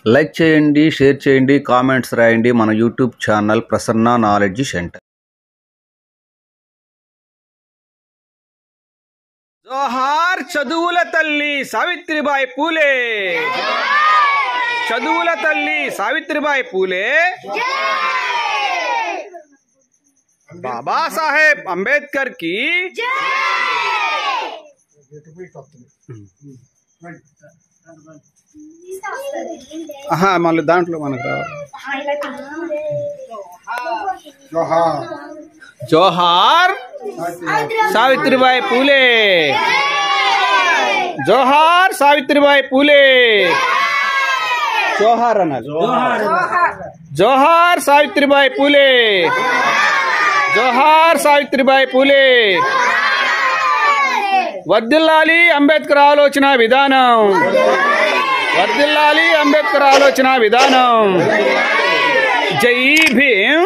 Like చేయండి, share చేయండి, comments రాయండి మన YouTube channel Prasanna knowledge centre. జోహార్ చదువుల తల్లి సావిత్రిబాయి పూలే. చదువుల తల్లి సావిత్రిబాయి పూలే. బాబాసాహెబ్ అంబేద్కర్ కి మళ్ళీ దాంట్లో మనకు రావాలి. జోహార్ సావిత్రిబాయి పూలే. జోహార్ సావిత్రిబాయి పూలే. జోహార్ అన్నారు. జోహార్ సావిత్రిబాయి పూలే. జోహార్ సావిత్రిబాయి పూలే. వర్ధిల్లాలి అంబేద్కర్ ఆలోచన విధానం. వర్ధిల్లాలి అంబేద్కర్ ఆలోచన విధానం. జై భీమ్.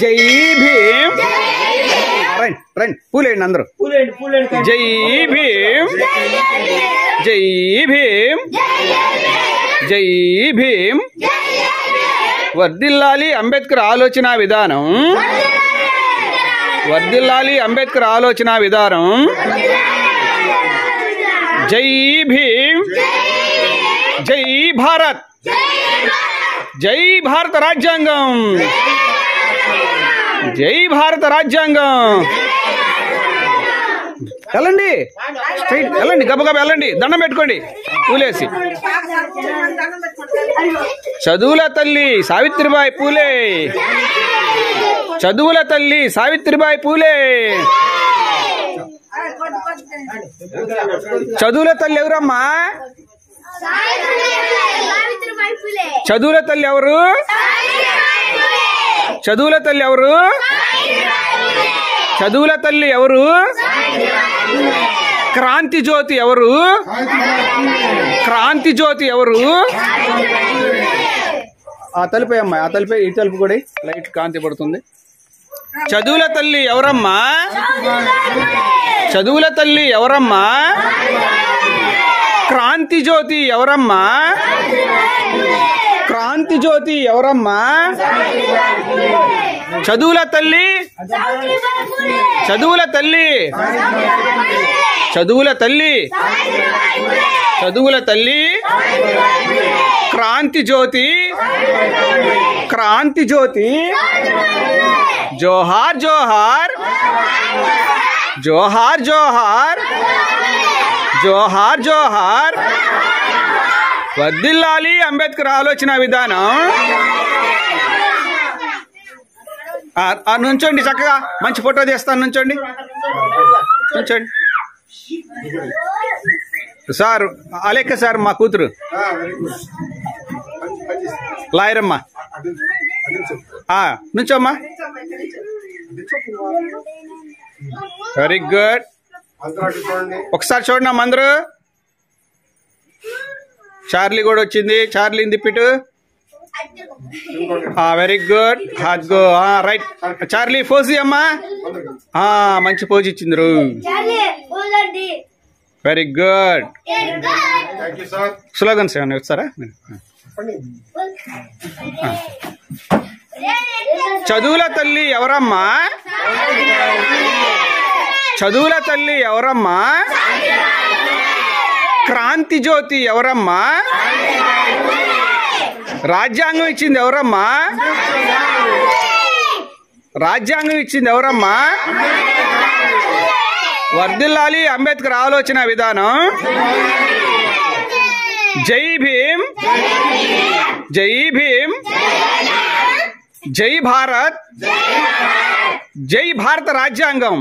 జై భీమ్. రండి పూలేండి అందరూ. జై భీమ్. జై భీమ్. జై భీమ్. వర్ధిల్లాలి అంబేద్కర్ ఆలోచన విధానం. వర్ధిల్లాలి అంబేద్కర్ ఆలోచన విధానం. జై భీమ్. జై భారత్. జై భారత రాజ్యాంగం. జై భారత రాజ్యాంగం. వెళ్ళండి, స్ట్రైట్ వెళ్ళండి, గబగబ వెళ్ళండి, దండం పెట్టుకోండి పూలేసి. చదువుల తల్లి సావిత్రిబాయి పూలే. చదువుల తల్లి సావిత్రిబాయి పూలే. చదువుల తల్లి ఎవరమ్మా? చదువుల తల్లి ఎవరు? చదువుల తల్లి ఎవరు? చదువుల తల్లి ఎవరు? క్రాంతి జ్యోతి ఎవరు? క్రాంతి జ్యోతి ఎవరు? ఆ తలుపే అమ్మా, ఆ తలుపే, ఈ తలుపు కూడా లైట్ కాంతి పడుతుంది. చదువుల తల్లి ఎవరమ్మా? చదువుల తల్లి ఎవరమ్మా? క్రాంతి జ్యోతి ఎవరమ్మా? క్రాంతి జ్యోతి ఎవరమ్మా? చదువుల తల్లి. చదువుల తల్లి. చదువుల తల్లి. చదువుల తల్లి. క్రాంతి జ్యోతి. క్రాంతి జ్యోతి. జోహార్ జోహార్. జోహార్ జోహార్. జోహార్ జోహార్. వర్ధిల్లాలి అంబేద్కర్ ఆలోచన విధానం. నుంచోండి, చక్కగా మంచి ఫోటో తీస్తాను. నుంచోండి, నుంచోండి. సార్ అలేక సార్ మా కూతురు లాయరమ్మా. నుంచోమ్మా. Very good. ఒకసారి చూడండి అమ్మ అందరూ. చార్లీ కూడా వచ్చింది. చార్లీని తిప్పిటు. Very good. రైట్. చార్లీ పోజీ అమ్మా. మంచి పోజ్ ఇచ్చింది. Very good. స్లోగన్స్ ఏమన్నా వచ్చారా? చదువుల తల్లి ఎవరమ్మా? చదువుల తల్లి ఎవరమ్మా? క్రాంతి జ్యోతి ఎవరమ్మా? రాజ్యాంగం ఇచ్చింది ఎవరమ్మా? రాజ్యాంగం ఇచ్చింది ఎవరమ్మా? వర్ధిల్లాలి అంబేద్కర్ ఆలోచన విధానం. జై భీమ్. జై భీమ్. జై భారత్. జై భారత రాజ్యాంగం.